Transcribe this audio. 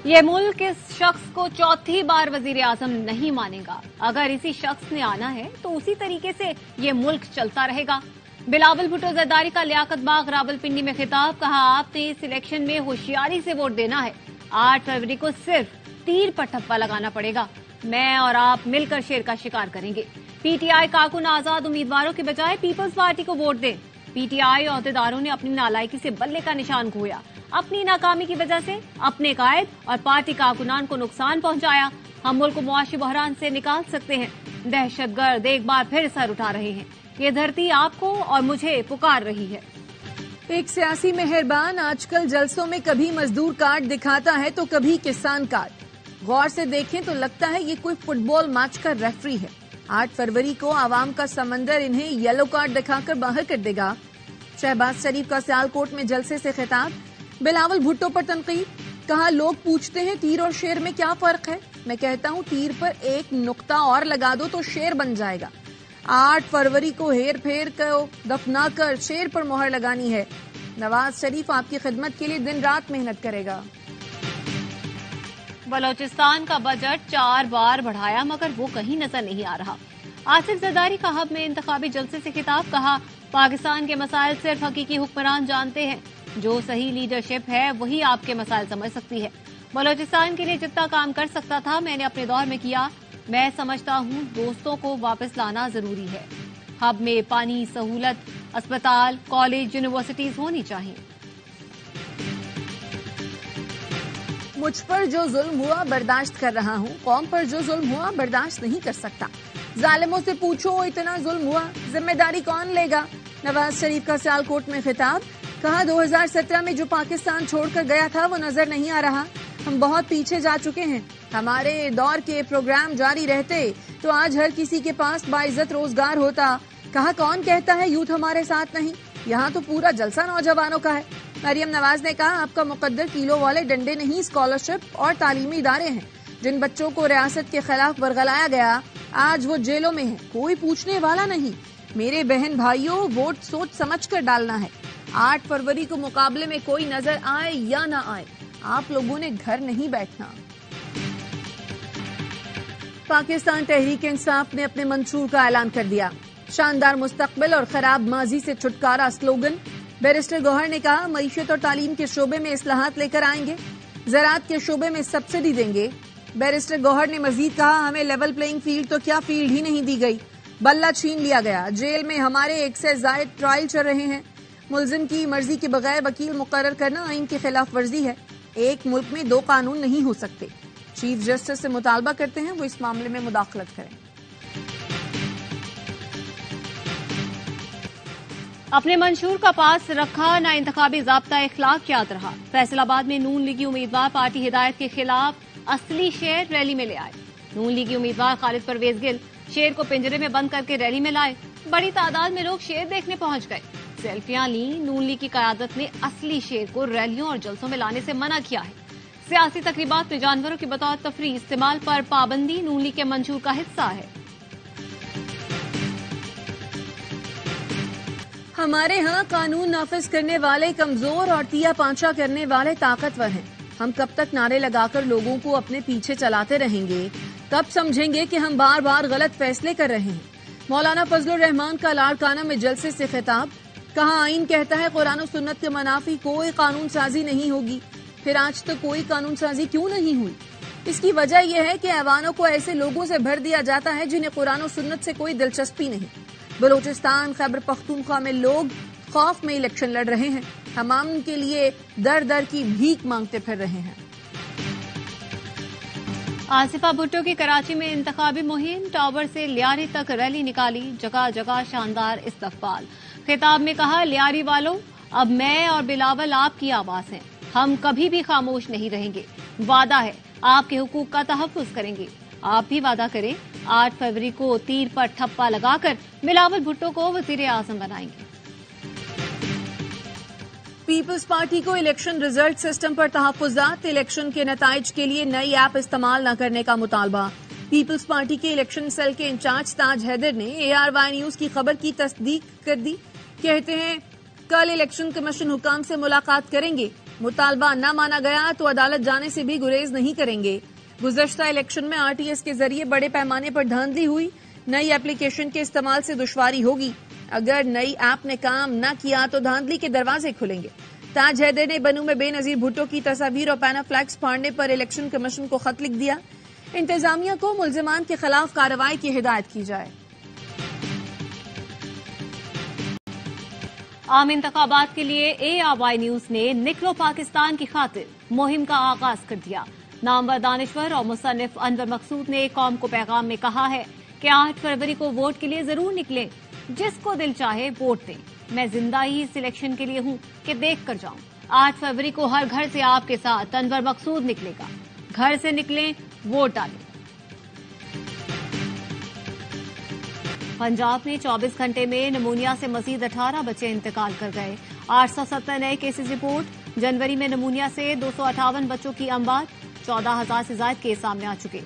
ये मुल्क इस शख्स को चौथी बार वजीर आजम नहीं मानेगा। अगर इसी शख्स ने आना है तो उसी तरीके से ये मुल्क चलता रहेगा। बिलावल भुट्टो जरदारी का लियाकत बाग रावलपिंडी में खिताब, कहा आपने इस इलेक्शन में होशियारी से वोट देना है। 8 फरवरी को सिर्फ तीर पर ठप्पा लगाना पड़ेगा। मैं और आप मिलकर शेर का शिकार करेंगे। पीटीआई कारकुन आजाद उम्मीदवारों के बजाय पीपल्स पार्टी को वोट दें। पीटीआई अहदेदारों ने अपनी नालायकी से बल्ले का निशान खोया। अपनी नाकामी की वजह से अपने कायद और पार्टी कारकुनान को नुकसान पहुंचाया। हम मुल्क को मुआशी बहरान से निकाल सकते हैं। दहशतगर्द एक बार फिर सर उठा रहे हैं। ये धरती आपको और मुझे पुकार रही है। एक सियासी मेहरबान आजकल जलसों में कभी मजदूर कार्ड दिखाता है तो कभी किसान कार्ड। गौर से देखें तो लगता है ये कोई फुटबॉल मैच का रेफरी है। 8 फरवरी को आवाम का समंदर इन्हें येलो कार्ड दिखाकर बाहर कर देगा। शहबाज शरीफ का सियालकोट में जलसे से खिताब, बिलावल भुट्टो पर तनकीद, कहा लोग पूछते हैं तीर और शेर में क्या फर्क है। मैं कहता हूं तीर पर एक नुक्ता और लगा दो तो शेर बन जाएगा। 8 फरवरी को हेर फेर को दफना कर शेर पर मोहर लगानी है। नवाज शरीफ आपकी खिदमत के लिए दिन रात मेहनत करेगा। बलोचिस्तान का बजट 4 बार बढ़ाया मगर वो कहीं नजर नहीं आ रहा। आसिफ जरदारी का हब में इंतखाबी जलसे से खिताब, कहा पाकिस्तान के मसाइल सिर्फ हकीकी हुक्मरान जानते हैं। जो सही लीडरशिप है वही आपके मसाइल समझ सकती है। बलोचिस्तान के लिए जितना काम कर सकता था मैंने अपने दौर में किया। मैं समझता हूं दोस्तों को वापस लाना जरूरी है। हब में पानी, सहूलत, अस्पताल, कॉलेज, यूनिवर्सिटीज होनी चाहिए। मुझ पर जो जुल्म हुआ बर्दाश्त कर रहा हूं, कौम पर जो जुल्म हुआ बर्दाश्त नहीं कर सकता। जालिमों से पूछो इतना जुल्म हुआ जिम्मेदारी कौन लेगा। नवाज शरीफ का सियालकोट में खिताब, कहा 2017 में जो पाकिस्तान छोड़कर गया था वो नजर नहीं आ रहा। हम बहुत पीछे जा चुके हैं। हमारे दौर के प्रोग्राम जारी रहते तो आज हर किसी के पास बाइज्जत रोजगार होता। कहा कौन कहता है यूथ हमारे साथ नहीं, यहाँ तो पूरा जलसा नौजवानों का है। मरियम नवाज ने कहा आपका मुकद्दर किलो वाले डंडे नहीं, स्कॉलरशिप और तालीमी इदारे हैं। जिन बच्चों को रियासत के खिलाफ बरगलाया गया आज वो जेलों में है, कोई पूछने वाला नहीं। मेरे बहन भाइयों वोट सोच समझ कर डालना है। 8 फरवरी को मुकाबले में कोई नजर आए या ना आए, आप लोगों ने घर नहीं बैठना। पाकिस्तान तहरीक इंसाफ ने अपने मंशूर का ऐलान कर दिया। शानदार मुस्तकबिल और खराब माजी से छुटकारा स्लोगन। बैरिस्टर गौहर ने कहा मईशत और तालीम के शोबे में इस्लाहात लेकर आएंगे, ज़राअत के शोबे में सब्सिडी देंगे। बैरिस्टर गौहर ने मजीद कहा हमें लेवल प्लेइंग फील्ड तो क्या फील्ड ही नहीं दी गई, बल्ला छीन लिया गया। जेल में हमारे 1 से ज़ायद ट्रायल चल रहे हैं। मुलजिम की मर्जी के बगैर वकील मुकर्रर करना आइन की खिलाफ वर्जी है। एक मुल्क में 2 कानून नहीं हो सकते। चीफ जस्टिस से मुतालबा करते हैं वो इस मामले में मुदाखलत करें। अपने मंशूर का पास रखा ना इंतखाबी ज़ाब्ता इखलाक याद रहा। फैसलाबाद में नून लीगी उम्मीदवार पार्टी हिदायत के खिलाफ असली शेर रैली में ले आए। नून लीगी उम्मीदवार खालिद परवेज गिल शेर को पिंजरे में बंद करके रैली में लाए। बड़ी तादाद में लोग शेर देखने पहुंच गए, सेल्फियां ली। नून लीग की क़यादत ने असली शेर को रैलियों और जलसों में लाने से मना किया है। सियासी तकरीबात में जानवरों की बतौर तफरीह इस्तेमाल पर पाबंदी नून लीग के मंशूर का हिस्सा है। हमारे यहाँ कानून नाफिज करने वाले कमजोर और तिया पांचा करने वाले ताकतवर हैं। हम कब तक नारे लगाकर लोगों को अपने पीछे चलाते रहेंगे? कब समझेंगे कि हम बार बार गलत फैसले कर रहे हैं? मौलाना फजलुर रहमान का लाड़काना में जलसे से खिताब, कहा आइन कहता है कुरान और सुन्नत के मनाफी कोई कानून साजी नहीं होगी। फिर आज तक कोई कानून साजी क्यों नहीं हुई? इसकी वजह यह है कि ऐवानों को ऐसे लोगों से भर दिया जाता है जिन्हें कुरान और सुन्नत से कोई दिलचस्पी नहीं। बलोचिस्तान, खैबर पख्तूनख्वा में लोग खौफ में इलेक्शन लड़ रहे हैं। हम के लिए दर दर की भीख मांगते फिर रहे हैं। आसिफा भुट्टो की कराची में इंतखाबी मुहिम, टावर से लियारी तक रैली निकाली। जगह जगह शानदार इस्तकबाल। खिताब में कहा लियारी वालों अब मैं और बिलावल आपकी आवाज हैं। हम कभी भी खामोश नहीं रहेंगे। वादा है आपके हुकूक का तहफ्फुज करेंगे। आप भी वादा करें 8 फरवरी को तीर पर ठप्पा लगाकर बिलावल भुट्टो को वजीर आजम बनाएंगे। पीपल्स पार्टी को इलेक्शन रिजल्ट सिस्टम पर तहफ्फुज़ात, इलेक्शन के नताइज के लिए नई ऐप इस्तेमाल न करने का मुतालबा। पीपल्स पार्टी के इलेक्शन सेल के इंचार्ज ताज हैदर ने ARY न्यूज की खबर की तस्दीक कर दी। कहते हैं कल इलेक्शन कमीशन हुकाम से मुलाकात करेंगे। مطالبہ نہ مانا گیا تو عدالت جانے سے بھی گریز نہیں کریں گے۔ گزشتہ الیکشن میں RTS کے ذریعے بڑے پیمانے پر دھاندلی ہوئی، نئی اپلیکیشن کے استعمال سے دشواری ہوگی۔ اگر نئی ایپ نے کام نہ کیا تو دھاندلی کے دروازے کھلیں گے۔ تاج حیدر نے بنوں میں بے نظیر بھٹو کی تصاویر اور پینا فلیکس پھاڑنے پر الیکشن کمیشن کو خط لکھ دیا۔ انتظامیہ کو ملزمان کے خلاف کارروائی کی ہدایت کی جائے۔ عام انتخابات کے لیے ARY نیوز نے نکلو پاکستان کی خاطر مہم کا آغاز کر دیا۔ نامور دانشور اور مصنف انور مقصود نے قوم کو پیغام میں کہا ہے کہ 8 فروری کو ووٹ کے لیے ضرور نکلیں، جس کو دل چاہے ووٹ دیں۔ میں زندہ ہی اس الیکشن کے لیے ہوں کہ دیکھ کر جاؤں۔ 8 فروری کو ہر گھر سے آپ کے ساتھ انور مقصود نکلے گا۔ گھر سے نکلیں، ووٹ ڈالیں۔ پنجاب میں 24 گھنٹے میں نمونیا سے مزید 18 بچے انتقال کر گئے۔ 870 نئے کیسز رپورٹ۔ جنوری میں نمونیا سے 258 بچوں کی اموات، 14,000 سے زائد کیس سامنے آ چکے۔